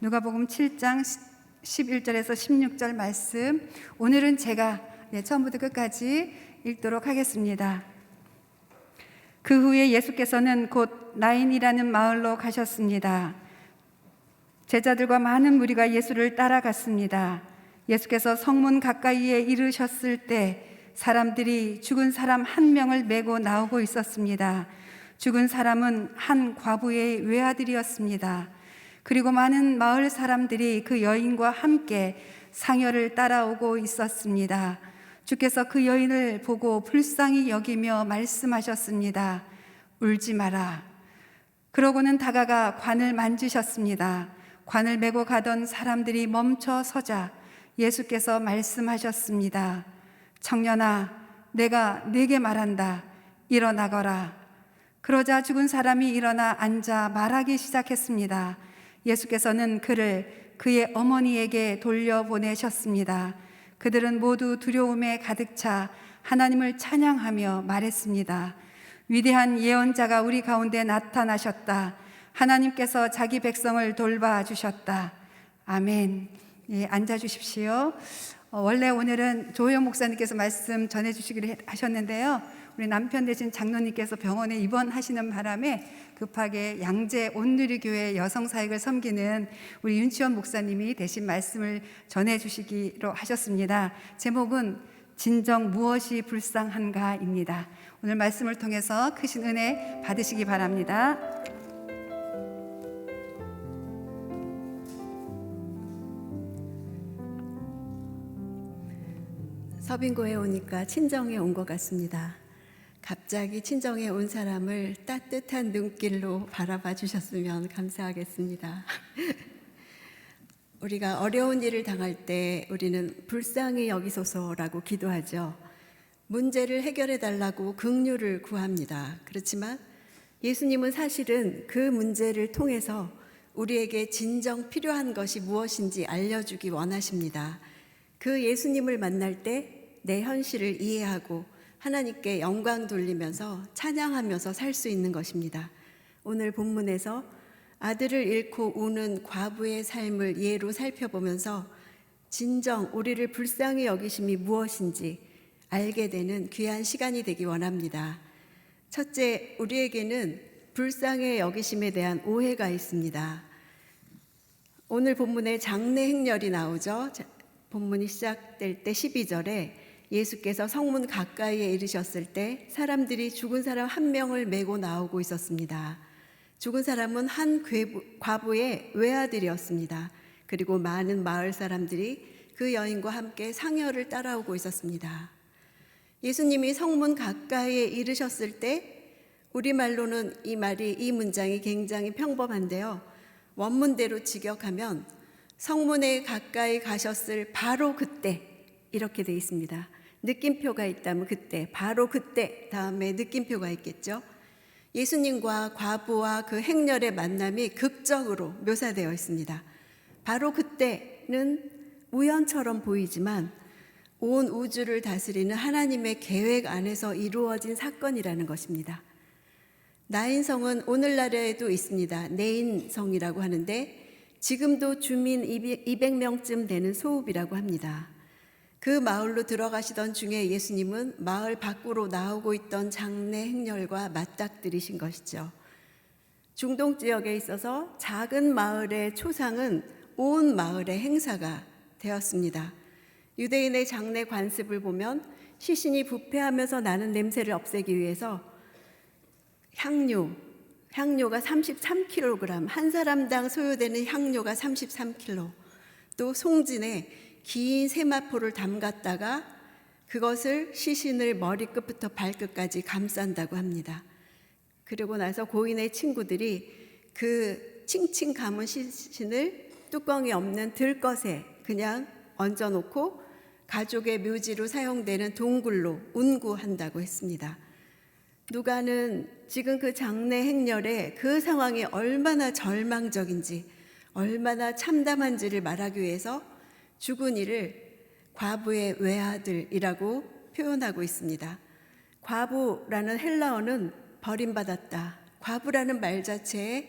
누가복음 7장 11절에서 16절 말씀, 오늘은 제가 처음부터 끝까지 읽도록 하겠습니다. 그 후에 예수께서는 곧 나인이라는 마을로 가셨습니다. 제자들과 많은 무리가 예수를 따라갔습니다. 예수께서 성문 가까이에 이르셨을 때 사람들이 죽은 사람 한 명을 메고 나오고 있었습니다. 죽은 사람은 한 과부의 외아들이었습니다. 그리고 많은 마을 사람들이 그 여인과 함께 상여를 따라오고 있었습니다. 주께서 그 여인을 보고 불쌍히 여기며 말씀하셨습니다. 울지 마라. 그러고는 다가가 관을 만지셨습니다. 관을 메고 가던 사람들이 멈춰 서자 예수께서 말씀하셨습니다. 청년아, 내가 네게 말한다. 일어나거라. 그러자 죽은 사람이 일어나 앉아 말하기 시작했습니다. 예수께서는 그를 그의 어머니에게 돌려보내셨습니다. 그들은 모두 두려움에 가득 차 하나님을 찬양하며 말했습니다. 위대한 예언자가 우리 가운데 나타나셨다. 하나님께서 자기 백성을 돌봐주셨다. 아멘. 앉아주십시오. 원래 오늘은 조효영 목사님께서 말씀 전해주시기로 하셨는데요. 우리 남편 되신 장로님께서 병원에 입원하시는 바람에 급하게 양재 온누리교회 여성사역을 섬기는 우리 윤치원 목사님이 대신 말씀을 전해주시기로 하셨습니다. 제목은 진정 무엇이 불쌍한가입니다. 오늘 말씀을 통해서 크신 은혜 받으시기 바랍니다. 서빙고에 오니까 친정에 온 것 같습니다. 갑자기 친정에 온 사람을 따뜻한 눈길로 바라봐 주셨으면 감사하겠습니다. 우리가 어려운 일을 당할 때 우리는 불쌍히 여기소서라고 기도하죠. 문제를 해결해 달라고 긍휼을 구합니다. 그렇지만 예수님은 사실은 그 문제를 통해서 우리에게 진정 필요한 것이 무엇인지 알려주기 원하십니다. 그 예수님을 만날 때 내 현실을 이해하고 하나님께 영광 돌리면서 찬양하면서 살 수 있는 것입니다. 오늘 본문에서 아들을 잃고 우는 과부의 삶을 예로 살펴보면서 진정 우리를 불쌍히 여기심이 무엇인지 알게 되는 귀한 시간이 되기 원합니다. 첫째, 우리에게는 불쌍히 여기심에 대한 오해가 있습니다. 오늘 본문에 장래 행렬이 나오죠. 본문이 시작될 때 12절에 예수께서 성문 가까이에 이르셨을 때 사람들이 죽은 사람 한 명을 메고 나오고 있었습니다. 죽은 사람은 한 과부의 외아들이었습니다. 그리고 많은 마을 사람들이 그 여인과 함께 상여를 따라오고 있었습니다. 예수님이 성문 가까이에 이르셨을 때 우리말로는 이 문장이 굉장히 평범한데요. 원문대로 직역하면 성문에 가까이 가셨을 바로 그때 이렇게 되어 있습니다. 느낌표가 있다면 그때, 바로 그때 다음에 느낌표가 있겠죠. 예수님과 과부와 그 행렬의 만남이 극적으로 묘사되어 있습니다. 바로 그때는 우연처럼 보이지만 온 우주를 다스리는 하나님의 계획 안에서 이루어진 사건이라는 것입니다. 나인성은 오늘날에도 있습니다. 네인성이라고 하는데 지금도 주민 200명쯤 되는 소읍이라고 합니다. 그 마을로 들어가시던 중에 예수님은 마을 밖으로 나오고 있던 장례 행렬과 맞닥뜨리신 것이죠. 중동 지역에 있어서 작은 마을의 초상은 온 마을의 행사가 되었습니다. 유대인의 장례 관습을 보면 시신이 부패하면서 나는 냄새를 없애기 위해서 향료가 33kg, 한 사람당 소요되는 향료가 33kg, 또 송진에 긴 세마포를 담갔다가 그것을 시신을 머리끝부터 발끝까지 감싼다고 합니다. 그리고 나서 고인의 친구들이 그 칭칭 감은 시신을 뚜껑이 없는 들것에 그냥 얹어놓고 가족의 묘지로 사용되는 동굴로 운구한다고 했습니다. 누가는 지금 그 장례 행렬에 그 상황이 얼마나 절망적인지, 얼마나 참담한지를 말하기 위해서 죽은 이를 과부의 외아들이라고 표현하고 있습니다. 과부라는 헬라어는 버림받았다, 과부라는 말 자체에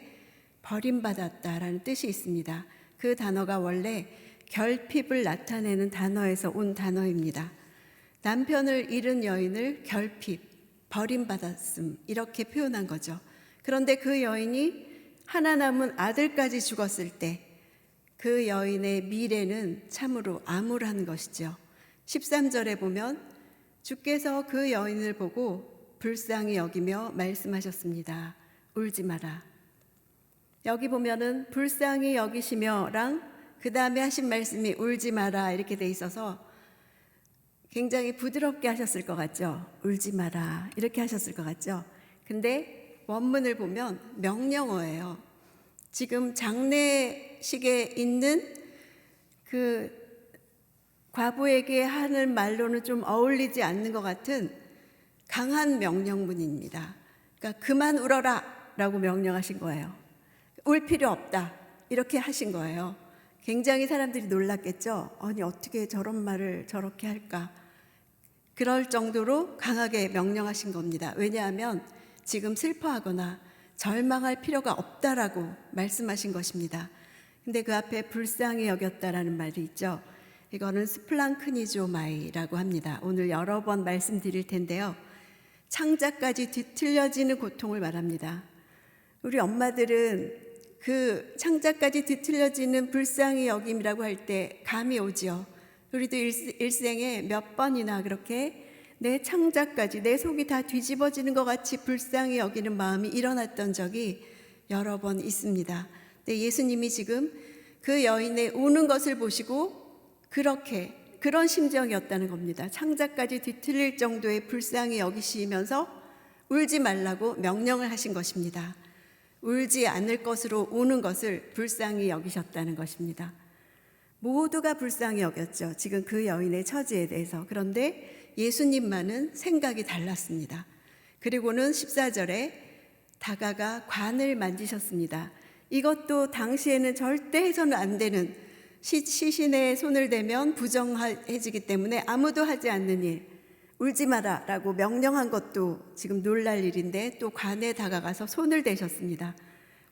버림받았다라는 뜻이 있습니다. 그 단어가 원래 결핍을 나타내는 단어에서 온 단어입니다. 남편을 잃은 여인을 결핍, 버림받았음 이렇게 표현한 거죠. 그런데 그 여인이 하나 남은 아들까지 죽었을 때 그 여인의 미래는 참으로 암울한 것이죠. 13절에 보면 주께서 그 여인을 보고 불쌍히 여기며 말씀하셨습니다. 울지 마라. 여기 보면은 불쌍히 여기시며랑 그 다음에 하신 말씀이 울지 마라 이렇게 돼 있어서 굉장히 부드럽게 하셨을 것 같죠. 울지 마라 이렇게 하셨을 것 같죠. 근데 원문을 보면 명령어예요. 지금 장례식에 있는 그 과부에게 하는 말로는 좀 어울리지 않는 것 같은 강한 명령문입니다. 그러니까 그만 울어라 라고 명령하신 거예요. 울 필요 없다 이렇게 하신 거예요. 굉장히 사람들이 놀랐겠죠. 아니 어떻게 저런 말을 저렇게 할까. 그럴 정도로 강하게 명령하신 겁니다. 왜냐하면 지금 슬퍼하거나 절망할 필요가 없다라고 말씀하신 것입니다. 근데 그 앞에 불쌍히 여겼다라는 말이 있죠. 이거는 스플랑크니조마이라고 합니다. 오늘 여러 번 말씀드릴 텐데요. 창자까지 뒤틀려지는 고통을 말합니다. 우리 엄마들은 그 창자까지 뒤틀려지는 불쌍히 여김이라고 할 때 감이 오지요. 우리도 일생에 몇 번이나 그렇게 내 창자까지 내 속이 다 뒤집어지는 것 같이 불쌍히 여기는 마음이 일어났던 적이 여러 번 있습니다. 근데 예수님이 지금 그 여인의 우는 것을 보시고 그런 심정이었다는 겁니다. 창자까지 뒤틀릴 정도의 불쌍히 여기시면서 울지 말라고 명령을 하신 것입니다. 울지 않을 것으로 우는 것을 불쌍히 여기셨다는 것입니다. 모두가 불쌍히 여겼죠. 지금 그 여인의 처지에 대해서. 그런데 예수님만은 생각이 달랐습니다. 그리고는 14절에 다가가 관을 만지셨습니다. 이것도 당시에는 절대 해서는 안 되는 시신의 손을 대면 부정해지기 때문에 아무도 하지 않는 일, 울지 마라 라고 명령한 것도 지금 놀랄 일인데 또 관에 다가가서 손을 대셨습니다.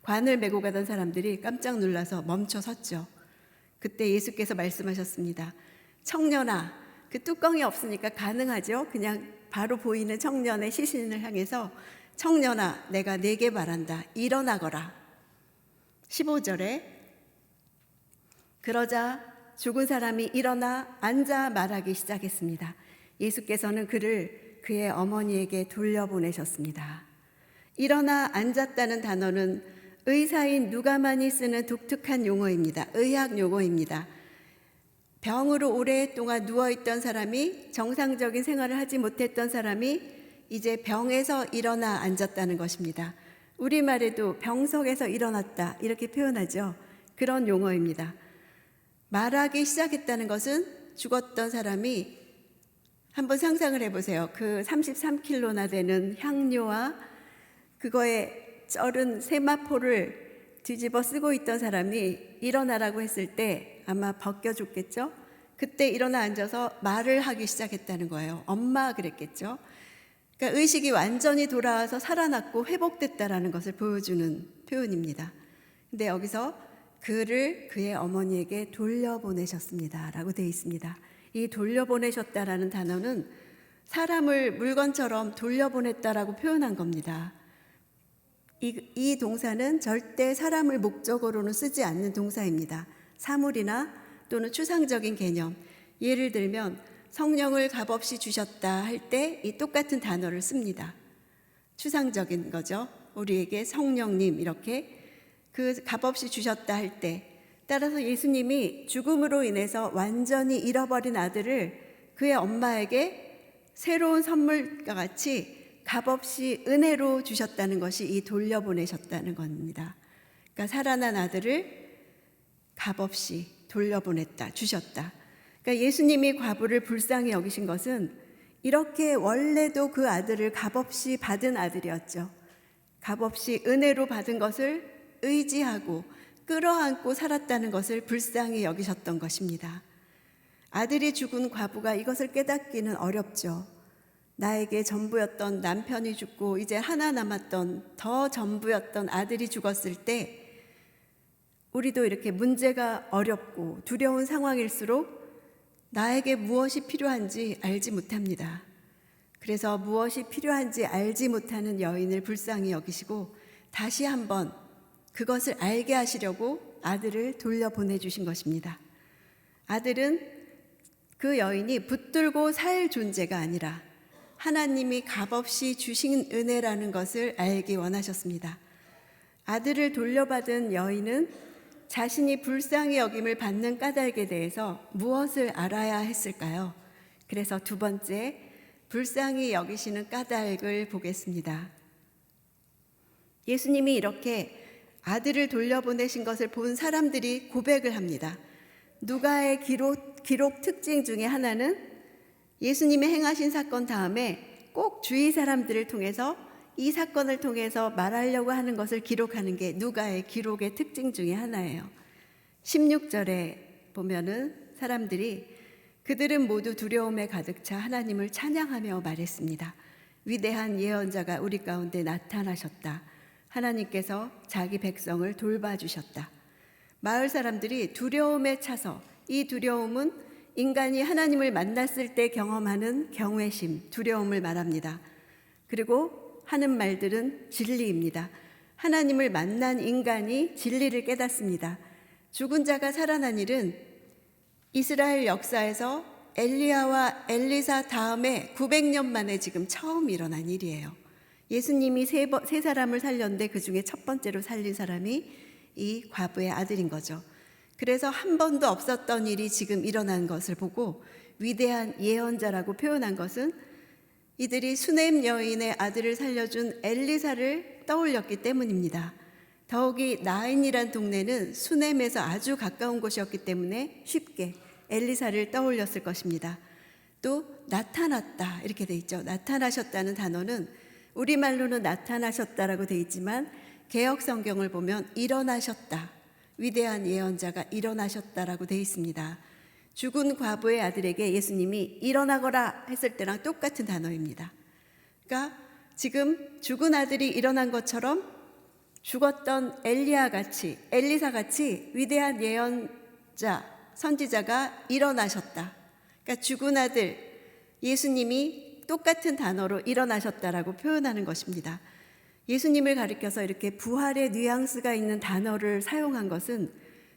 관을 메고 가던 사람들이 깜짝 놀라서 멈춰 섰죠. 그때 예수께서 말씀하셨습니다. 청년아, 그 뚜껑이 없으니까 가능하죠. 그냥 바로 보이는 청년의 시신을 향해서 청년아, 내가 네게 말한다. 일어나거라. 15절에 그러자 죽은 사람이 일어나 앉아 말하기 시작했습니다. 예수께서는 그를 그의 어머니에게 돌려보내셨습니다. 일어나 앉았다는 단어는 의사인 누가만이 쓰는 독특한 용어입니다. 의학 용어입니다. 병으로 오랫동안 누워있던 사람이 정상적인 생활을 하지 못했던 사람이 이제 병에서 일어나 앉았다는 것입니다. 우리말에도 병석에서 일어났다 이렇게 표현하죠. 그런 용어입니다. 말하기 시작했다는 것은 죽었던 사람이 한번 상상을 해보세요. 그 33kg나 되는 향료와 그거에 쩔은 세마포를 뒤집어 쓰고 있던 사람이 일어나라고 했을 때 아마 벗겨 죽겠죠? 그때 일어나 앉아서 말을 하기 시작했다는 거예요. 엄마 그랬겠죠? 그러니까 의식이 완전히 돌아와서 살아났고 회복됐다라는 것을 보여주는 표현입니다. 근데 여기서 그를 그의 어머니에게 돌려보내셨습니다 라고 되어 있습니다. 이 돌려보내셨다라는 단어는 사람을 물건처럼 돌려보냈다라고 표현한 겁니다. 이 동사는 절대 사람을 목적어로는 쓰지 않는 동사입니다. 사물이나 또는 추상적인 개념, 예를 들면 성령을 값없이 주셨다 할 때 이 똑같은 단어를 씁니다. 추상적인 거죠. 우리에게 성령님 이렇게 그 값없이 주셨다 할 때, 따라서 예수님이 죽음으로 인해서 완전히 잃어버린 아들을 그의 엄마에게 새로운 선물과 같이 값없이 은혜로 주셨다는 것이 이 돌려보내셨다는 겁니다. 그러니까 살아난 아들을 값없이 돌려보냈다, 주셨다. 그러니까 예수님이 과부를 불쌍히 여기신 것은 이렇게 원래도 그 아들을 값없이 받은 아들이었죠. 값없이 은혜로 받은 것을 의지하고 끌어안고 살았다는 것을 불쌍히 여기셨던 것입니다. 아들이 죽은 과부가 이것을 깨닫기는 어렵죠. 나에게 전부였던 남편이 죽고 이제 하나 남았던 더 전부였던 아들이 죽었을 때 우리도 이렇게 문제가 어렵고 두려운 상황일수록 나에게 무엇이 필요한지 알지 못합니다. 그래서 무엇이 필요한지 알지 못하는 여인을 불쌍히 여기시고 다시 한번 그것을 알게 하시려고 아들을 돌려보내주신 것입니다. 아들은 그 여인이 붙들고 살 존재가 아니라 하나님이 값없이 주신 은혜라는 것을 알기 원하셨습니다. 아들을 돌려받은 여인은 자신이 불쌍히 여김을 받는 까닭에 대해서 무엇을 알아야 했을까요? 그래서 두 번째, 불쌍히 여기시는 까닭을 보겠습니다. 예수님이 이렇게 아들을 돌려보내신 것을 본 사람들이 고백을 합니다. 누가의 기록 특징 중에 하나는 예수님이 행하신 사건 다음에 꼭 주위 사람들을 통해서 이 사건을 통해서 말하려고 하는 것을 기록하는 게 누가의 기록의 특징 중에 하나예요. 16절에 보면은 사람들이 그들은 모두 두려움에 가득 차 하나님을 찬양하며 말했습니다. 위대한 예언자가 우리 가운데 나타나셨다. 하나님께서 자기 백성을 돌봐주셨다. 마을 사람들이 두려움에 차서, 이 두려움은 인간이 하나님을 만났을 때 경험하는 경외심, 두려움을 말합니다. 그리고 하는 말들은 진리입니다. 하나님을 만난 인간이 진리를 깨닫습니다. 죽은 자가 살아난 일은 이스라엘 역사에서 엘리야와 엘리사 다음에 900년 만에 지금 처음 일어난 일이에요. 예수님이 세 사람을 살렸는데 그 중에 첫 번째로 살린 사람이 이 과부의 아들인 거죠. 그래서 한 번도 없었던 일이 지금 일어난 것을 보고 위대한 예언자라고 표현한 것은 이들이 수넴 여인의 아들을 살려준 엘리사를 떠올렸기 때문입니다. 더욱이 나인이란 동네는 수넴에서 아주 가까운 곳이었기 때문에 쉽게 엘리사를 떠올렸을 것입니다. 또 나타났다 이렇게 돼 있죠. 나타나셨다는 단어는 우리말로는 나타나셨다라고 돼 있지만 개역 성경을 보면 일어나셨다, 위대한 예언자가 일어나셨다라고 돼 있습니다. 죽은 과부의 아들에게 예수님이 일어나거라 했을 때랑 똑같은 단어입니다. 그러니까 지금 죽은 아들이 일어난 것처럼 죽었던 엘리사 같이 위대한 예언자, 선지자가 일어나셨다. 그러니까 죽은 아들 예수님이 똑같은 단어로 일어나셨다라고 표현하는 것입니다. 예수님을 가리켜서 이렇게 부활의 뉘앙스가 있는 단어를 사용한 것은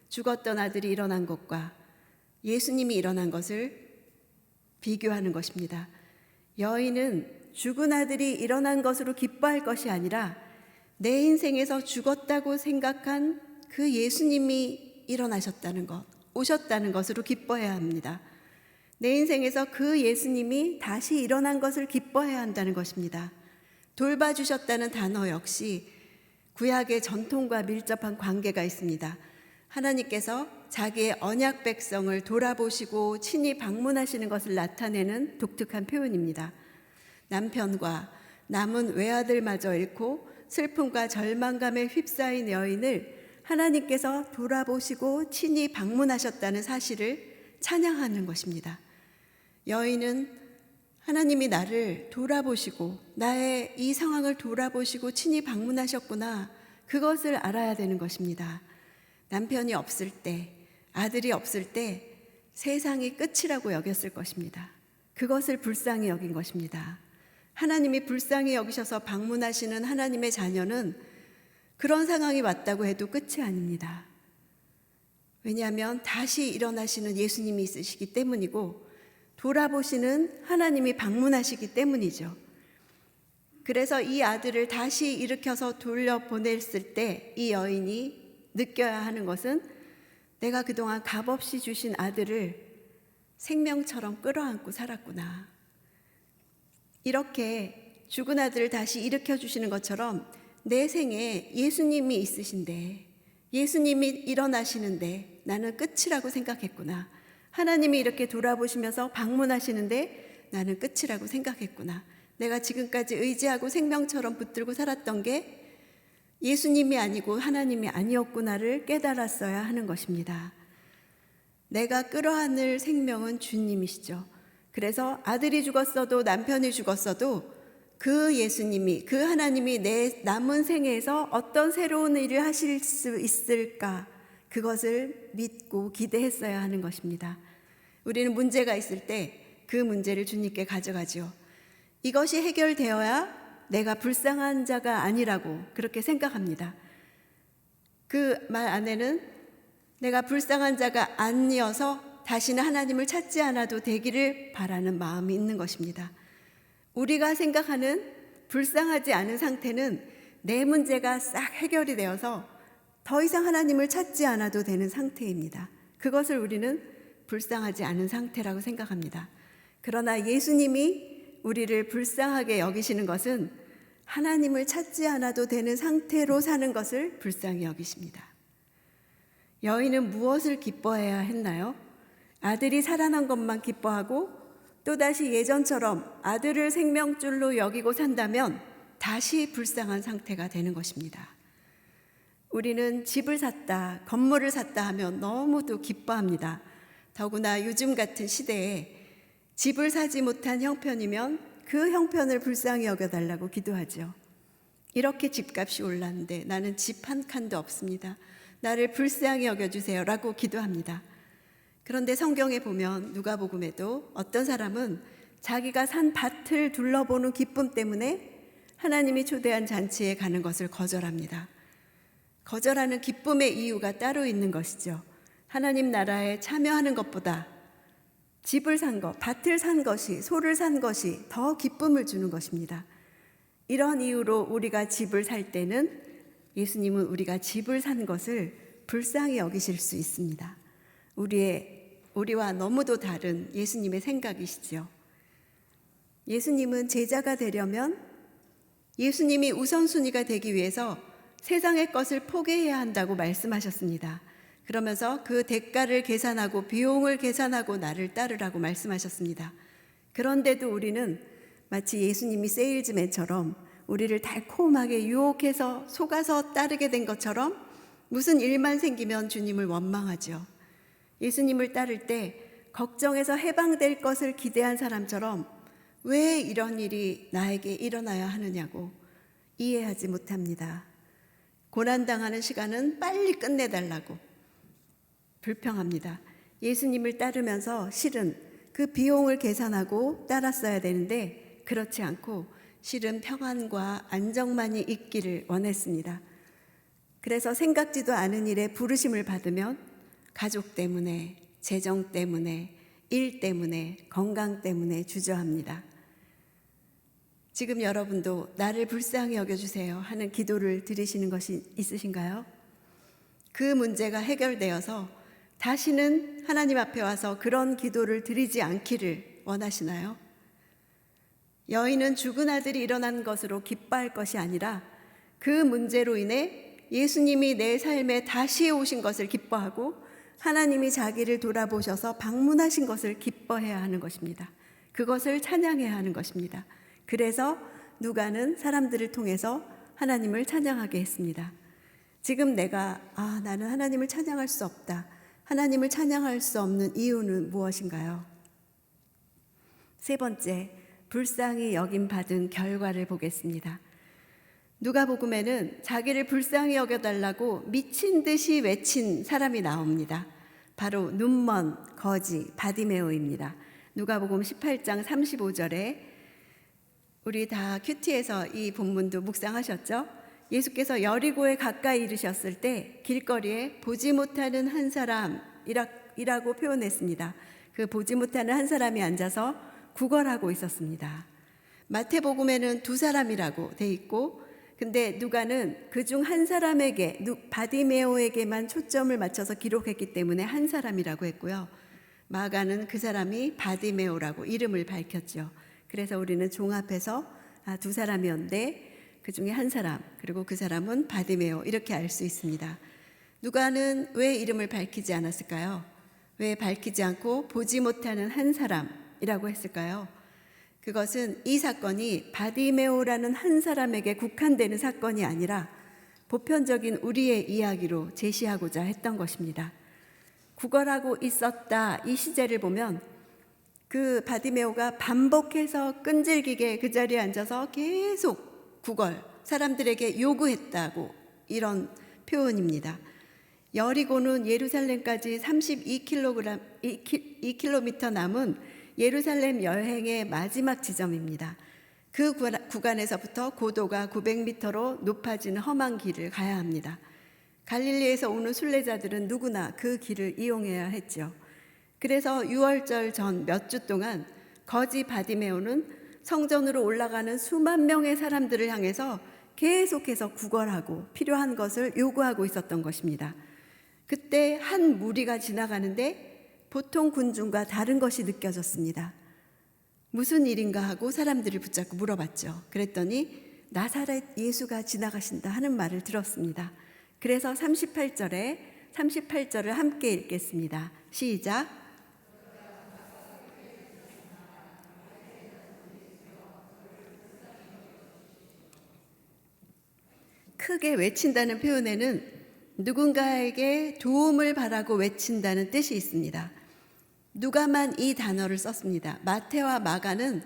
죽었던 아들이 일어난 것과 예수님이 일어난 것을 비교하는 것입니다. 여인은 죽은 아들이 일어난 것으로 기뻐할 것이 아니라 내 인생에서 죽었다고 생각한 그 예수님이 일어나셨다는 것, 오셨다는 것으로 기뻐해야 합니다. 내 인생에서 그 예수님이 다시 일어난 것을 기뻐해야 한다는 것입니다. 돌봐주셨다는 단어 역시 구약의 전통과 밀접한 관계가 있습니다. 하나님께서 자기의 언약 백성을 돌아보시고 친히 방문하시는 것을 나타내는 독특한 표현입니다. 남편과 남은 외아들마저 잃고 슬픔과 절망감에 휩싸인 여인을 하나님께서 돌아보시고 친히 방문하셨다는 사실을 찬양하는 것입니다. 여인은 하나님이 나를 돌아보시고 나의 이 상황을 돌아보시고 친히 방문하셨구나, 그것을 알아야 되는 것입니다. 남편이 없을 때, 아들이 없을 때 세상이 끝이라고 여겼을 것입니다. 그것을 불쌍히 여긴 것입니다. 하나님이 불쌍히 여기셔서 방문하시는 하나님의 자녀는 그런 상황이 왔다고 해도 끝이 아닙니다. 왜냐하면 다시 일어나시는 예수님이 있으시기 때문이고 돌아보시는 하나님이 방문하시기 때문이죠. 그래서 이 아들을 다시 일으켜서 돌려보냈을 때 이 여인이 느껴야 하는 것은 내가 그동안 값없이 주신 아들을 생명처럼 끌어안고 살았구나. 이렇게 죽은 아들을 다시 일으켜 주시는 것처럼 내 생에 예수님이 있으신데, 예수님이 일어나시는데 나는 끝이라고 생각했구나. 하나님이 이렇게 돌아보시면서 방문하시는데 나는 끝이라고 생각했구나. 내가 지금까지 의지하고 생명처럼 붙들고 살았던 게 예수님이 아니고 하나님이 아니었구나를 깨달았어야 하는 것입니다. 내가 끌어안을 생명은 주님이시죠. 그래서 아들이 죽었어도 남편이 죽었어도 그 예수님이, 그 하나님이 내 남은 생에서 어떤 새로운 일을 하실 수 있을까, 그것을 믿고 기대했어야 하는 것입니다. 우리는 문제가 있을 때 그 문제를 주님께 가져가죠. 이것이 해결되어야 내가 불쌍한 자가 아니라고 그렇게 생각합니다. 그 말 안에는 내가 불쌍한 자가 아니어서 다시는 하나님을 찾지 않아도 되기를 바라는 마음이 있는 것입니다. 우리가 생각하는 불쌍하지 않은 상태는 내 문제가 싹 해결이 되어서 더 이상 하나님을 찾지 않아도 되는 상태입니다. 그것을 우리는 불쌍하지 않은 상태라고 생각합니다. 그러나 예수님이 우리를 불쌍하게 여기시는 것은 하나님을 찾지 않아도 되는 상태로 사는 것을 불쌍히 여기십니다. 여인은 무엇을 기뻐해야 했나요? 아들이 살아난 것만 기뻐하고 또다시 예전처럼 아들을 생명줄로 여기고 산다면 다시 불쌍한 상태가 되는 것입니다. 우리는 집을 샀다, 건물을 샀다 하면 너무도 기뻐합니다. 더구나 요즘 같은 시대에 집을 사지 못한 형편이면 그 형편을 불쌍히 여겨달라고 기도하죠. 이렇게 집값이 올랐는데 나는 집 한 칸도 없습니다. 나를 불쌍히 여겨주세요 라고 기도합니다. 그런데 성경에 보면 누가복음에도 어떤 사람은 자기가 산 밭을 둘러보는 기쁨 때문에 하나님이 초대한 잔치에 가는 것을 거절합니다. 거절하는 기쁨의 이유가 따로 있는 것이죠. 하나님 나라에 참여하는 것보다 집을 산 것, 밭을 산 것이, 소를 산 것이 더 기쁨을 주는 것입니다. 이런 이유로 우리가 집을 살 때는 예수님은 우리가 집을 산 것을 불쌍히 여기실 수 있습니다. 우리와 너무도 다른 예수님의 생각이시죠. 예수님은 제자가 되려면 예수님이 우선순위가 되기 위해서 세상의 것을 포기해야 한다고 말씀하셨습니다. 그러면서 그 대가를 계산하고 비용을 계산하고 나를 따르라고 말씀하셨습니다. 그런데도 우리는 마치 예수님이 세일즈맨처럼 우리를 달콤하게 유혹해서 속아서 따르게 된 것처럼 무슨 일만 생기면 주님을 원망하죠. 예수님을 따를 때 걱정해서 해방될 것을 기대한 사람처럼 왜 이런 일이 나에게 일어나야 하느냐고 이해하지 못합니다. 고난당하는 시간은 빨리 끝내달라고 불평합니다. 예수님을 따르면서 실은 그 비용을 계산하고 따랐어야 되는데 그렇지 않고 실은 평안과 안정만이 있기를 원했습니다. 그래서 생각지도 않은 일에 부르심을 받으면 가족 때문에, 재정 때문에, 일 때문에, 건강 때문에 주저합니다. 지금 여러분도 나를 불쌍히 여겨주세요 하는 기도를 드리시는 것이 있으신가요? 그 문제가 해결되어서 다시는 하나님 앞에 와서 그런 기도를 드리지 않기를 원하시나요? 여인은 죽은 아들이 일어난 것으로 기뻐할 것이 아니라 그 문제로 인해 예수님이 내 삶에 다시 오신 것을 기뻐하고 하나님이 자기를 돌아보셔서 방문하신 것을 기뻐해야 하는 것입니다. 그것을 찬양해야 하는 것입니다. 그래서 누가는 사람들을 통해서 하나님을 찬양하게 했습니다. 지금 내가 나는 하나님을 찬양할 수 없다. 하나님을 찬양할 수 없는 이유는 무엇인가요? 세 번째, 불쌍히 여김받은 결과를 보겠습니다. 누가복음에는 자기를 불쌍히 여겨달라고 미친 듯이 외친 사람이 나옵니다. 바로 눈먼 거지 바디메오입니다. 누가복음 18장 35절에 우리 다 큐티에서 이 본문도 묵상하셨죠? 예수께서 여리고에 가까이 이르셨을 때 길거리에 보지 못하는 한 사람이라고 표현했습니다. 그 보지 못하는 한 사람이 앉아서 구걸하고 있었습니다. 마태복음에는 두 사람이라고 돼 있고 근데 누가는 그중 한 사람에게 바디메오에게만 초점을 맞춰서 기록했기 때문에 한 사람이라고 했고요. 마가는 그 사람이 바디메오라고 이름을 밝혔죠. 그래서 우리는 종합해서 두 사람이었는데 그 중에 한 사람 그리고 그 사람은 바디메오 이렇게 알 수 있습니다. 누가는 왜 이름을 밝히지 않았을까요? 왜 밝히지 않고 보지 못하는 한 사람이라고 했을까요? 그것은 이 사건이 바디메오라는 한 사람에게 국한되는 사건이 아니라 보편적인 우리의 이야기로 제시하고자 했던 것입니다. 구걸하고 있었다 이 시제를 보면 그 바디메오가 반복해서 끈질기게 그 자리에 앉아서 계속 구걸, 사람들에게 요구했다고 이런 표현입니다. 여리고는 예루살렘까지 2km 남은 예루살렘 여행의 마지막 지점입니다. 그 구간에서부터 고도가 900m로 높아지는 험한 길을 가야 합니다. 갈릴리에서 오는 순례자들은 누구나 그 길을 이용해야 했죠. 그래서 유월절 전 몇 주 동안 거지 바디메오는 성전으로 올라가는 수만 명의 사람들을 향해서 계속해서 구걸하고 필요한 것을 요구하고 있었던 것입니다. 그때 한 무리가 지나가는데 보통 군중과 다른 것이 느껴졌습니다. 무슨 일인가 하고 사람들을 붙잡고 물어봤죠. 그랬더니 나사렛 예수가 지나가신다 하는 말을 들었습니다. 그래서 38절을 함께 읽겠습니다. 시작. 크게 외친다는 표현에는 누군가에게 도움을 바라고 외친다는 뜻이 있습니다. 누가만 이 단어를 썼습니다. 마태와 마가는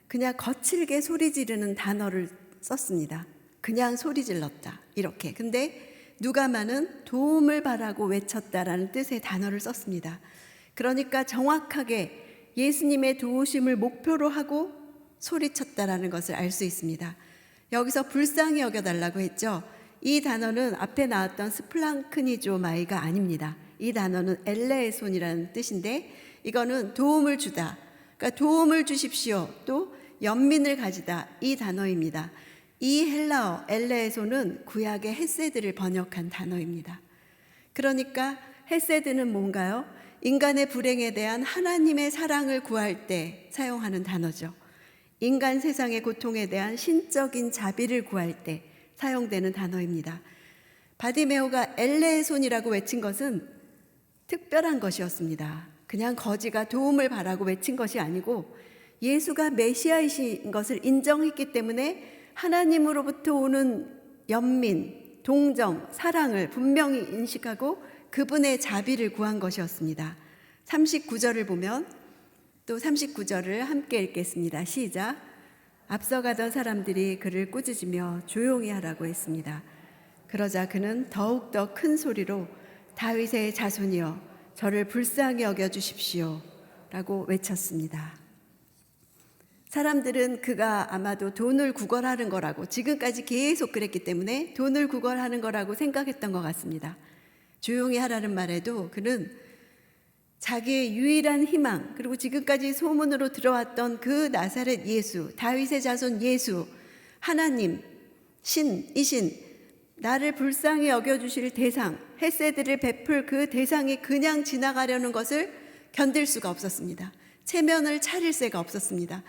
그냥 거칠게 소리 지르는 단어를 썼습니다. 그냥 소리 질렀다 이렇게. 근데 누가만은 도움을 바라고 외쳤다라는 뜻의 단어를 썼습니다. 그러니까 정확하게 예수님의 도우심을 목표로 하고 소리쳤다라는 것을 알 수 있습니다. 여기서 불쌍히 여겨달라고 했죠. 이 단어는 앞에 나왔던 스플랑크니조마이가 아닙니다. 이 단어는 엘레손이라는 뜻인데 이거는 도움을 주다, 그러니까 도움을 주십시오, 또 연민을 가지다, 이 단어입니다. 이 헬라어 엘레손은 구약의 헤세드를 번역한 단어입니다. 그러니까 헤세드는 뭔가요? 인간의 불행에 대한 하나님의 사랑을 구할 때 사용하는 단어죠. 인간 세상의 고통에 대한 신적인 자비를 구할 때 사용되는 단어입니다. 바디메오가 엘레손이라고 외친 것은 특별한 것이었습니다. 그냥 거지가 도움을 바라고 외친 것이 아니고 예수가 메시아이신 것을 인정했기 때문에 하나님으로부터 오는 연민, 동정, 사랑을 분명히 인식하고 그분의 자비를 구한 것이었습니다. 39절을 보면 또 39절을 함께 읽겠습니다. 시작. 앞서가던 사람들이 그를 꾸짖으며 조용히 하라고 했습니다. 그러자 그는 더욱더 큰 소리로 다윗의 자손이여 저를 불쌍히 여겨주십시오 라고 외쳤습니다. 사람들은 그가 아마도 돈을 구걸하는 거라고, 지금까지 계속 그랬기 때문에 돈을 구걸하는 거라고 생각했던 것 같습니다. 조용히 하라는 말에도 그는 자기의 유일한 희망, 그리고 지금까지 소문으로 들어왔던 그 나사렛 예수, 다윗의 자손 예수, 하나님, 신이신 나를 불쌍히 여겨주실 대상, 헤세드를 베풀 그 대상이 그냥 지나가려는 것을 견딜 수가 없었습니다. 체면을 차릴 새가 없었습니다.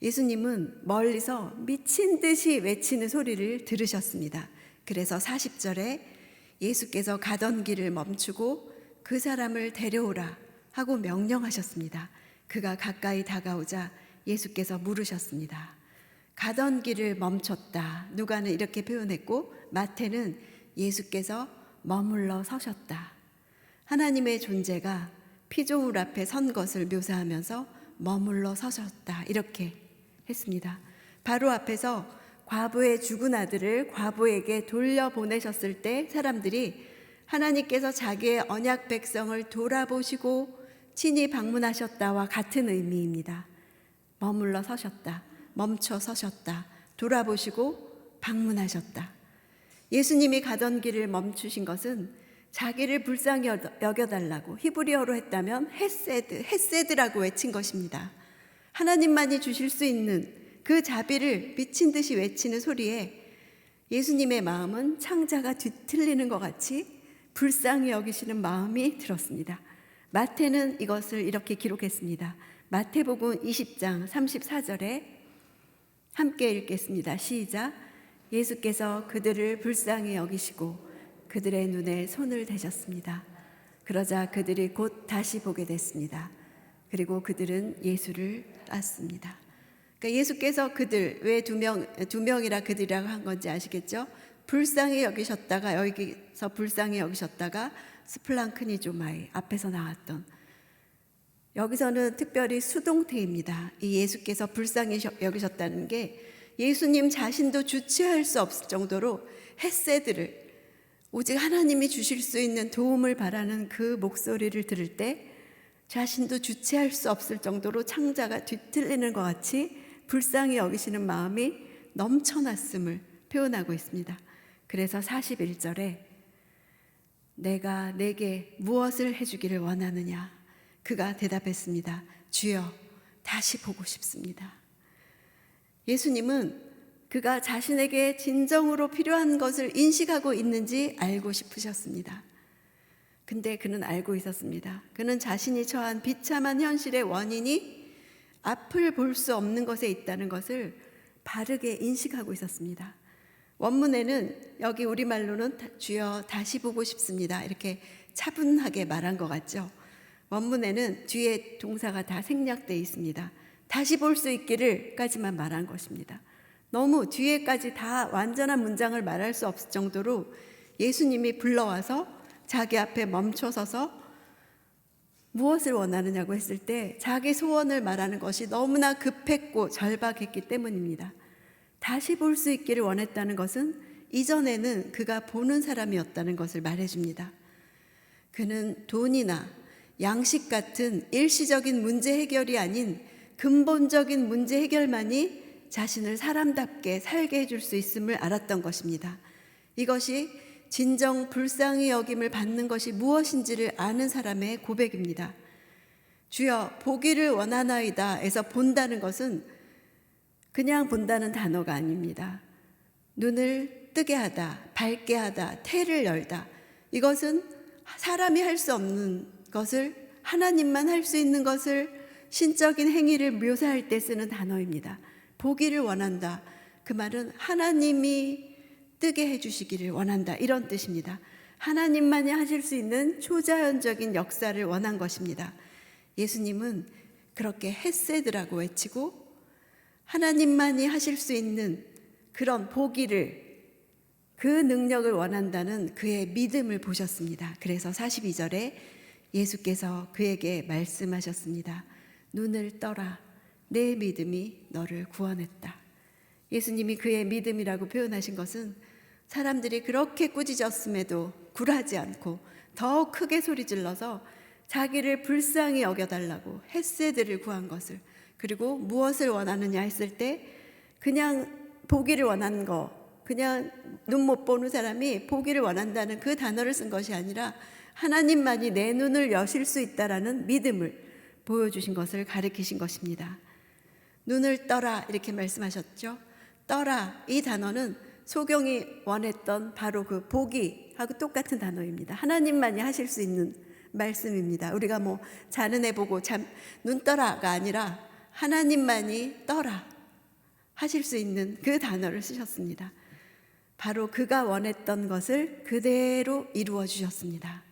예수님은 멀리서 미친 듯이 외치는 소리를 들으셨습니다. 그래서 40절에 예수께서 가던 길을 멈추고 그 사람을 데려오라 하고 명령하셨습니다. 그가 가까이 다가오자 예수께서 물으셨습니다. 가던 길을 멈췄다. 누가는 이렇게 표현했고 마태는 예수께서 머물러 서셨다. 하나님의 존재가 피조물 앞에 선 것을 묘사하면서 머물러 서셨다 이렇게 했습니다. 바로 앞에서 과부의 죽은 아들을 과부에게 돌려보내셨을 때 사람들이 하나님께서 자기의 언약 백성을 돌아보시고 친히 방문하셨다와 같은 의미입니다. 머물러 서셨다, 멈춰 서셨다, 돌아보시고 방문하셨다. 예수님이 가던 길을 멈추신 것은 자기를 불쌍히 여겨달라고, 히브리어로 했다면 헤세드라고 외친 것입니다. 하나님만이 주실 수 있는 그 자비를 미친 듯이 외치는 소리에 예수님의 마음은 창자가 뒤틀리는 것 같이 불쌍히 여기시는 마음이 들었습니다. 마태는 이것을 이렇게 기록했습니다. 마태복음 20장 34절에 함께 읽겠습니다. 시작. 예수께서 그들을 불쌍히 여기시고 그들의 눈에 손을 대셨습니다. 그러자 그들이 곧 다시 보게 됐습니다. 그리고 그들은 예수를 따랐습니다. 그러니까 예수께서 그들, 왜 두 명이라 그들이라고 한 건지 아시겠죠? 불쌍히 여기셨다가, 여기서 불쌍히 여기셨다가 스플랑크니조마이 앞에서 나왔던, 여기서는 특별히 수동태입니다. 이 예수께서 불쌍히 여기셨다는 게 예수님 자신도 주체할 수 없을 정도로 헤세드를, 오직 하나님이 주실 수 있는 도움을 바라는 그 목소리를 들을 때 자신도 주체할 수 없을 정도로 창자가 뒤틀리는 것 같이 불쌍히 여기시는 마음이 넘쳐났음을 표현하고 있습니다. 그래서 41절에 내가 내게 무엇을 해주기를 원하느냐? 그가 대답했습니다. 주여, 다시 보고 싶습니다. 예수님은 그가 자신에게 진정으로 필요한 것을 인식하고 있는지 알고 싶으셨습니다. 근데 그는 알고 있었습니다. 그는 자신이 처한 비참한 현실의 원인이 앞을 볼 수 없는 것에 있다는 것을 바르게 인식하고 있었습니다. 원문에는 여기 우리말로는 주여 다시 보고 싶습니다. 이렇게 차분하게 말한 것 같죠. 원문에는 뒤에 동사가 다 생략되어 있습니다. 다시 볼 수 있기를까지만 말한 것입니다. 너무 뒤에까지 다 완전한 문장을 말할 수 없을 정도로 예수님이 불러와서 자기 앞에 멈춰서서 무엇을 원하느냐고 했을 때 자기 소원을 말하는 것이 너무나 급했고 절박했기 때문입니다. 다시 볼 수 있기를 원했다는 것은 이전에는 그가 보는 사람이었다는 것을 말해줍니다. 그는 돈이나 양식 같은 일시적인 문제 해결이 아닌 근본적인 문제 해결만이 자신을 사람답게 살게 해줄 수 있음을 알았던 것입니다. 이것이 진정 불쌍히 여김을 받는 것이 무엇인지를 아는 사람의 고백입니다. 주여 보기를 원하나이다 에서 본다는 것은 그냥 본다는 단어가 아닙니다. 눈을 뜨게 하다, 밝게 하다, 태를 열다. 이것은 사람이 할 수 없는 것을 하나님만 할 수 있는 것을 신적인 행위를 묘사할 때 쓰는 단어입니다. 보기를 원한다. 그 말은 하나님이 뜨게 해주시기를 원한다. 이런 뜻입니다. 하나님만이 하실 수 있는 초자연적인 역사를 원한 것입니다. 예수님은 그렇게 헤세드라고 외치고 하나님만이 하실 수 있는 그런 보기를, 그 능력을 원한다는 그의 믿음을 보셨습니다. 그래서 42절에 예수께서 그에게 말씀하셨습니다. 눈을 떠라. 내 믿음이 너를 구원했다. 예수님이 그의 믿음이라고 표현하신 것은 사람들이 그렇게 꾸짖었음에도 굴하지 않고 더 크게 소리질러서 자기를 불쌍히 여겨달라고 헤세드를 구한 것을, 그리고 무엇을 원하느냐 했을 때 그냥 보기를 원한 거, 그냥 눈 못 보는 사람이 보기를 원한다는 그 단어를 쓴 것이 아니라 하나님만이 내 눈을 여실 수 있다라는 믿음을 보여주신 것을 가리키신 것입니다. 눈을 떠라 이렇게 말씀하셨죠. 떠라, 이 단어는 소경이 원했던 바로 그 보기하고 똑같은 단어입니다. 하나님만이 하실 수 있는 말씀입니다. 우리가 뭐 자는 애 보고 눈 떠라가 아니라 하나님만이 떠라 하실 수 있는 그 단어를 쓰셨습니다. 바로 그가 원했던 것을 그대로 이루어 주셨습니다.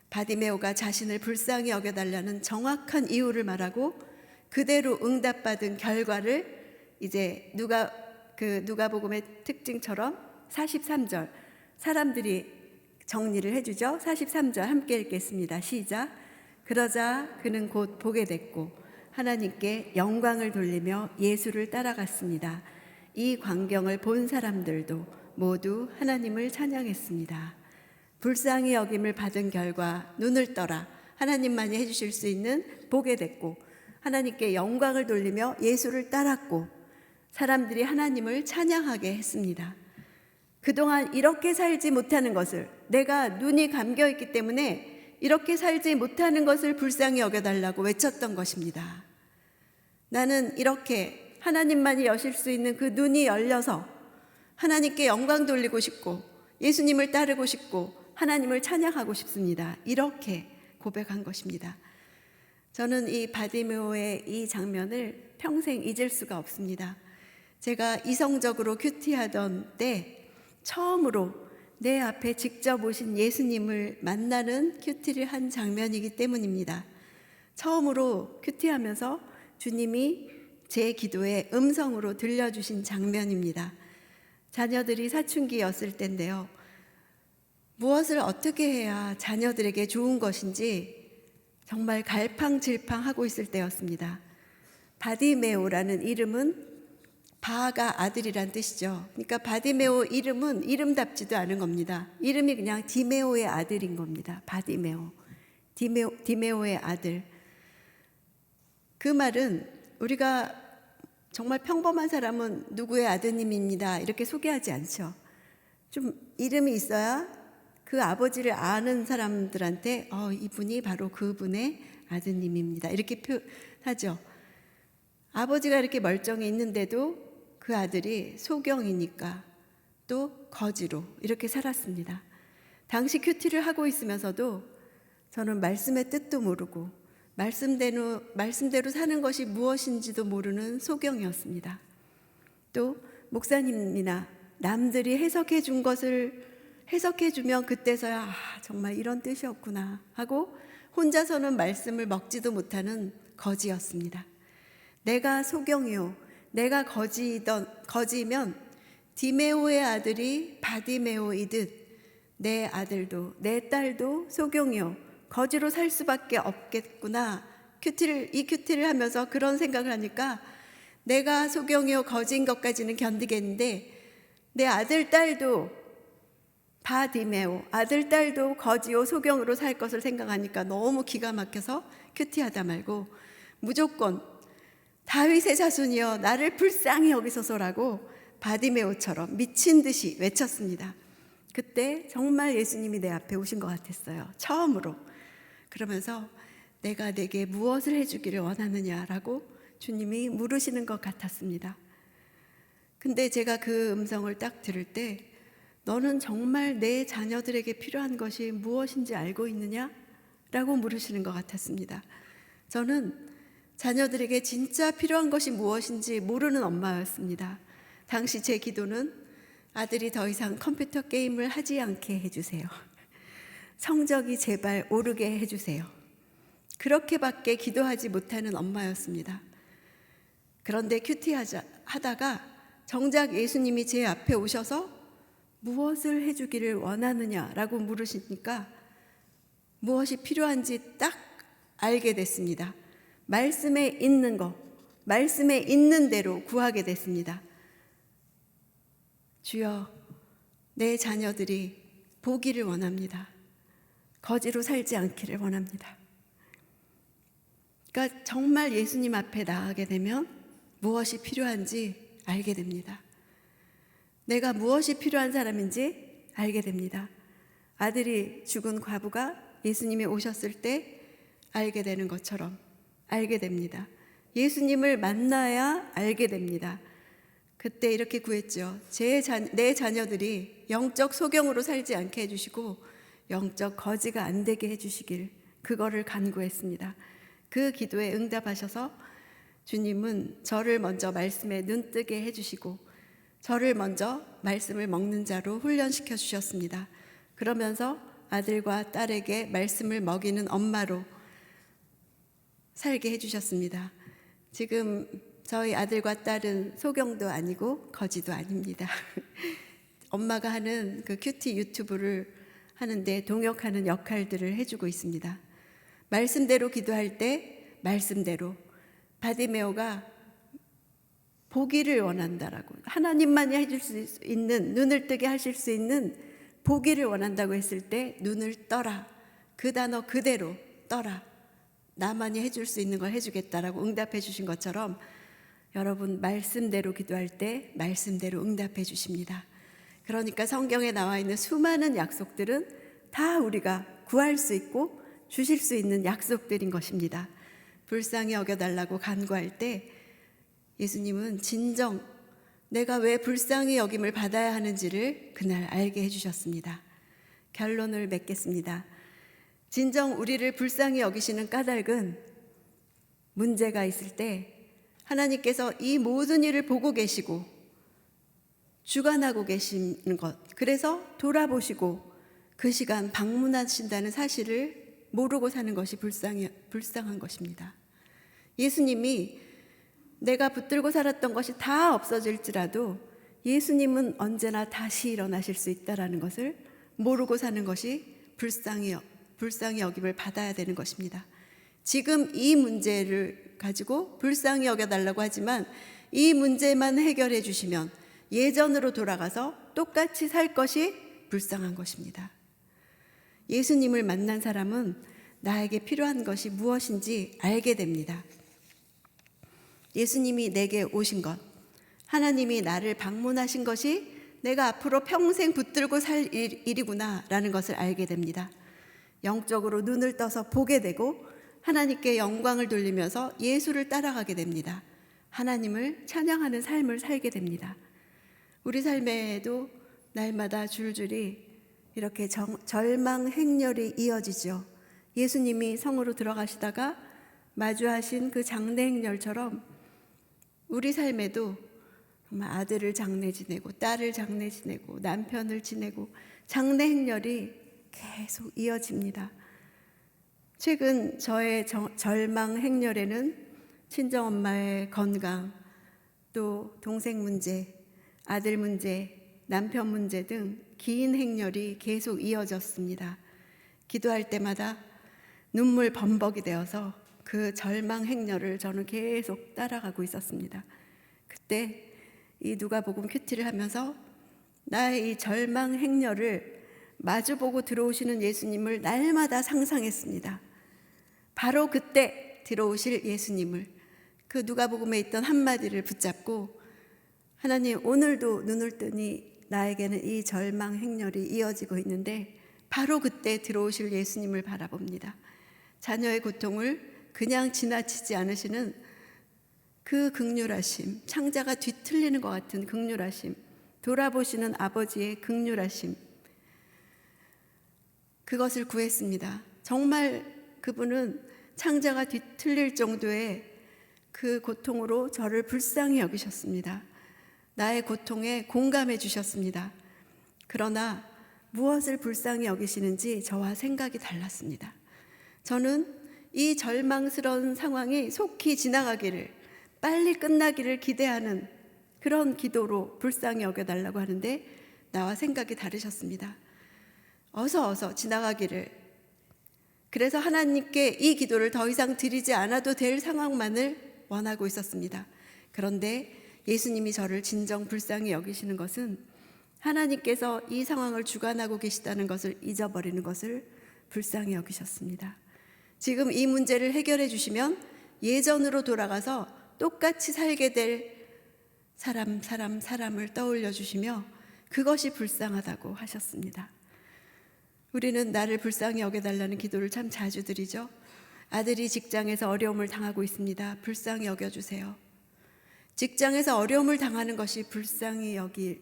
바디메오가 자신을 불쌍히 여겨달라는 정확한 이유를 말하고 그대로 응답받은 결과를 이제 누가복음의 특징처럼 43절 사람들이 정리를 해주죠. 43절 함께 읽겠습니다. 시작. 그러자 그는 곧 보게 됐고 하나님께 영광을 돌리며 예수를 따라갔습니다. 이 광경을 본 사람들도 모두 하나님을 찬양했습니다. 불쌍히 여김을 받은 결과 눈을 떠라 하나님만이 해주실 수 있는 보게 됐고 하나님께 영광을 돌리며 예수를 따랐고 사람들이 하나님을 찬양하게 했습니다. 그동안 이렇게 살지 못하는 것을, 내가 눈이 감겨있기 때문에 이렇게 살지 못하는 것을 불쌍히 여겨달라고 외쳤던 것입니다. 나는 이렇게 하나님만이 여실 수 있는 그 눈이 열려서 하나님께 영광 돌리고 싶고 예수님을 따르고 싶고 하나님을 찬양하고 싶습니다. 이렇게 고백한 것입니다. 저는 이 바디메오의 이 장면을 평생 잊을 수가 없습니다. 제가 이성적으로 큐티하던 때 처음으로 내 앞에 직접 오신 예수님을 만나는 큐티를 한 장면이기 때문입니다. 처음으로 큐티하면서 주님이 제 기도에 음성으로 들려주신 장면입니다. 자녀들이 사춘기였을 때인데요. 무엇을 어떻게 해야 자녀들에게 좋은 것인지 정말 갈팡질팡하고 있을 때였습니다. 바디메오라는 이름은 바가 아들이란 뜻이죠. 그러니까 바디메오 이름은 이름답지도 않은 겁니다. 이름이 그냥 디메오의 아들인 겁니다. 바디메오. 디메오의 아들. 그 말은 우리가 정말 평범한 사람은 누구의 아드님입니다 이렇게 소개하지 않죠. 좀 이름이 있어야 그 아버지를 아는 사람들한테 이분이 바로 그분의 아드님입니다 이렇게 표하죠. 아버지가 이렇게 멀쩡히 있는데도 그 아들이 소경이니까 또 거지로 이렇게 살았습니다. 당시 큐티를 하고 있으면서도 저는 말씀의 뜻도 모르고 말씀대로 사는 것이 무엇인지도 모르는 소경이었습니다. 또 목사님이나 남들이 해석해 준 것을 해석해 주면 그때서야 정말 이런 뜻이었구나 하고 혼자서는 말씀을 먹지도 못하는 거지였습니다. 내가 소경이요 내가 거지면 디메오의 아들이 바디메오이듯 내 아들도 내 딸도 소경이요 거지로 살 수밖에 없겠구나. 이 큐티를 하면서 그런 생각을 하니까 내가 소경이요 거지인 것까지는 견디겠는데 내 아들 딸도 바디메오 아들 딸도 거지요 소경으로 살 것을 생각하니까 너무 기가 막혀서 큐티하다 말고 무조건 다윗의 자손이여 나를 불쌍히 여기소서라고 바디메오처럼 미친 듯이 외쳤습니다. 그때 정말 예수님이 내 앞에 오신 것 같았어요. 처음으로. 그러면서 내가 내게 무엇을 해주기를 원하느냐라고 주님이 물으시는 것 같았습니다. 근데 제가 그 음성을 딱 들을 때 너는 정말 내 자녀들에게 필요한 것이 무엇인지 알고 있느냐? 라고 물으시는 것 같았습니다. 저는 자녀들에게 진짜 필요한 것이 무엇인지 모르는 엄마였습니다. 당시 제 기도는 아들이 더 이상 컴퓨터 게임을 하지 않게 해주세요. 성적이 제발 오르게 해주세요. 그렇게밖에 기도하지 못하는 엄마였습니다. 그런데 큐티 하다가 정작 예수님이 제 앞에 오셔서 무엇을 해주기를 원하느냐라고 물으시니까 무엇이 필요한지 딱 알게 됐습니다. 말씀에 있는 것, 말씀에 있는 대로 구하게 됐습니다. 주여, 내 자녀들이 보기를 원합니다. 거지로 살지 않기를 원합니다. 그러니까 정말 예수님 앞에 나가게 되면 무엇이 필요한지 알게 됩니다. 내가 무엇이 필요한 사람인지 알게 됩니다. 아들이 죽은 과부가 예수님이 오셨을 때 알게 되는 것처럼 알게 됩니다. 예수님을 만나야 알게 됩니다. 그때 이렇게 구했죠. 내 자녀들이 영적 소경으로 살지 않게 해주시고 영적 거지가 안 되게 해주시길 그거를 간구했습니다. 그 기도에 응답하셔서 주님은 저를 먼저 말씀에 눈뜨게 해주시고 저를 먼저 말씀을 먹는 자로 훈련시켜 주셨습니다. 그러면서 아들과 딸에게 말씀을 먹이는 엄마로 살게 해주셨습니다. 지금 저희 아들과 딸은 소경도 아니고 거지도 아닙니다. 엄마가 하는 그 큐티 유튜브를 하는데 동역하는 역할들을 해주고 있습니다. 말씀대로 기도할 때 말씀대로 바디메오가 보기를 원한다라고 하나님만이 해줄 수 있는 눈을 뜨게 하실 수 있는 보기를 원한다고 했을 때 눈을 떠라. 그 단어 그대로 떠라. 나만이 해줄 수 있는 걸 해주겠다라고 응답해 주신 것처럼 여러분 말씀대로 기도할 때 말씀대로 응답해 주십니다. 그러니까 성경에 나와 있는 수많은 약속들은 다 우리가 구할 수 있고 주실 수 있는 약속들인 것입니다. 불쌍히 여겨달라고 간구할 때 예수님은 진정 내가 왜 불쌍히 여김을 받아야 하는지를 그날 알게 해주셨습니다. 결론을 맺겠습니다. 진정 우리를 불쌍히 여기시는 까닭은 문제가 있을 때 하나님께서 이 모든 일을 보고 계시고 주관하고 계시는 것, 그래서 돌아보시고 그 시간 방문하신다는 사실을 모르고 사는 것이 불쌍한 것입니다. 예수님이 내가 붙들고 살았던 것이 다 없어질지라도 예수님은 언제나 다시 일어나실 수 있다는 것을 모르고 사는 것이 불쌍히 여김을 받아야 되는 것입니다. 지금 이 문제를 가지고 불쌍히 여겨달라고 하지만 이 문제만 해결해 주시면 예전으로 돌아가서 똑같이 살 것이 불쌍한 것입니다. 예수님을 만난 사람은 나에게 필요한 것이 무엇인지 알게 됩니다. 예수님이 내게 오신 것, 하나님이 나를 방문하신 것이 내가 앞으로 평생 붙들고 살 일이구나 라는 것을 알게 됩니다. 영적으로 눈을 떠서 보게 되고 하나님께 영광을 돌리면서 예수를 따라가게 됩니다. 하나님을 찬양하는 삶을 살게 됩니다. 우리 삶에도 날마다 줄줄이 이렇게 절망 행렬이 이어지죠. 예수님이 성으로 들어가시다가 마주하신 그 장례 행렬처럼 우리 삶에도 정말 아들을 장례 지내고 딸을 장례 지내고 남편을 지내고 장례 행렬이 계속 이어집니다. 최근 저의 절망 행렬에는 친정엄마의 건강, 또 동생 문제, 아들 문제, 남편 문제 등 긴 행렬이 계속 이어졌습니다. 기도할 때마다 눈물 범벅이 되어서 그 절망 행렬을 저는 계속 따라가고 있었습니다. 그때 이 누가복음 큐티를 하면서 나의 이 절망 행렬을 마주보고 들어오시는 예수님을 날마다 상상했습니다. 바로 그때 들어오실 예수님을, 그 누가복음에 있던 한마디를 붙잡고 하나님, 오늘도 눈을 뜨니 나에게는 이 절망 행렬이 이어지고 있는데 바로 그때 들어오실 예수님을 바라봅니다. 자녀의 고통을 그냥 지나치지 않으시는 그 긍휼하심, 창자가 뒤틀리는 것 같은 긍휼하심, 돌아보시는 아버지의 긍휼하심, 그것을 구했습니다. 정말 그분은 창자가 뒤틀릴 정도의 그 고통으로 저를 불쌍히 여기셨습니다. 나의 고통에 공감해 주셨습니다. 그러나 무엇을 불쌍히 여기시는지 저와 생각이 달랐습니다. 저는 이 절망스러운 상황이 속히 지나가기를, 빨리 끝나기를 기대하는 그런 기도로 불쌍히 여겨달라고 하는데 나와 생각이 다르셨습니다. 어서 지나가기를, 그래서 하나님께 이 기도를 더 이상 드리지 않아도 될 상황만을 원하고 있었습니다. 그런데 예수님이 저를 진정 불쌍히 여기시는 것은 하나님께서 이 상황을 주관하고 계시다는 것을 잊어버리는 것을 불쌍히 여기셨습니다. 지금 이 문제를 해결해 주시면 예전으로 돌아가서 똑같이 살게 될 사람을 떠올려 주시며 그것이 불쌍하다고 하셨습니다. 우리는 나를 불쌍히 여겨달라는 기도를 참 자주 드리죠. 아들이 직장에서 어려움을 당하고 있습니다. 불쌍히 여겨주세요. 직장에서 어려움을 당하는 것이 불쌍히 여길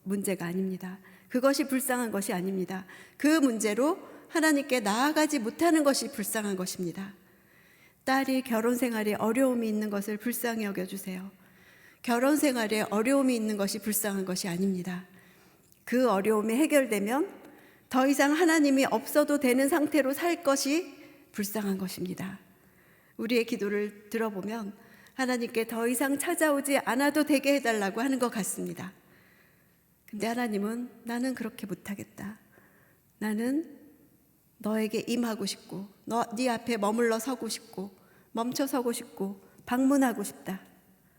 문제가 아닙니다. 그것이 불쌍한 것이 아닙니다. 그 문제로 하나님께 나아가지 못하는 것이 불쌍한 것입니다. 딸이 결혼 생활에 어려움이 있는 것을 불쌍히 여겨주세요. 결혼 생활에 어려움이 있는 것이 불쌍한 것이 아닙니다. 그 어려움이 해결되면 더 이상 하나님이 없어도 되는 상태로 살 것이 불쌍한 것입니다. 우리의 기도를 들어보면 하나님께 더 이상 찾아오지 않아도 되게 해달라고 하는 것 같습니다. 근데 하나님은 나는 그렇게 못하겠다. 나는 너에게 임하고 싶고 네 앞에 머물러 서고 싶고 멈춰 서고 싶고 방문하고 싶다.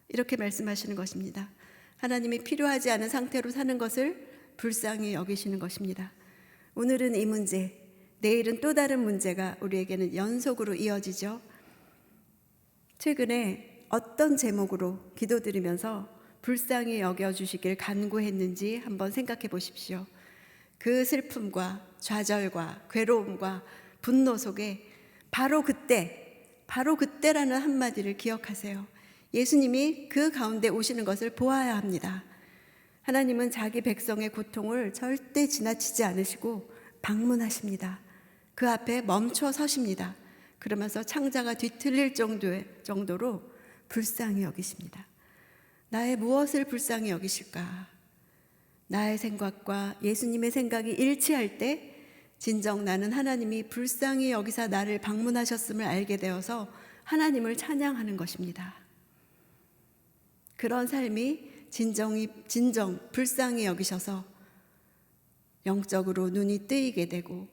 이렇게 말씀하시는 것입니다. 하나님이 필요하지 않은 상태로 사는 것을 불쌍히 여기시는 것입니다. 오늘은 이 문제, 내일은 또 다른 문제가 우리에게는 연속으로 이어지죠. 최근에 어떤 제목으로 기도드리면서 불쌍히 여겨주시길 간구했는지 한번 생각해 보십시오. 그 슬픔과 좌절과 괴로움과 분노 속에 바로 그때라는 한마디를 기억하세요. 예수님이 그 가운데 오시는 것을 보아야 합니다. 하나님은 자기 백성의 고통을 절대 지나치지 않으시고 방문하십니다. 그 앞에 멈춰 서십니다. 그러면서 창자가 뒤틀릴 정도로 불쌍히 여기십니다. 나의 무엇을 불쌍히 여기실까? 나의 생각과 예수님의 생각이 일치할 때 진정 나는 하나님이 불쌍히 여기사 나를 방문하셨음을 알게 되어서 하나님을 찬양하는 것입니다. 그런 삶이 진정 불쌍히 여기셔서 영적으로 눈이 뜨이게 되고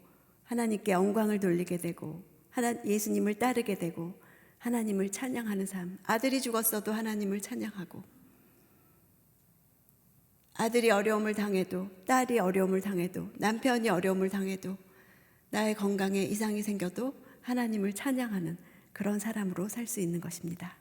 하나님께 영광을 돌리게 되고 예수님을 따르게 되고 하나님을 찬양하는 삶. 아들이 죽었어도 하나님을 찬양하고, 아들이 어려움을 당해도, 딸이 어려움을 당해도, 남편이 어려움을 당해도, 나의 건강에 이상이 생겨도 하나님을 찬양하는 그런 사람으로 살 수 있는 것입니다.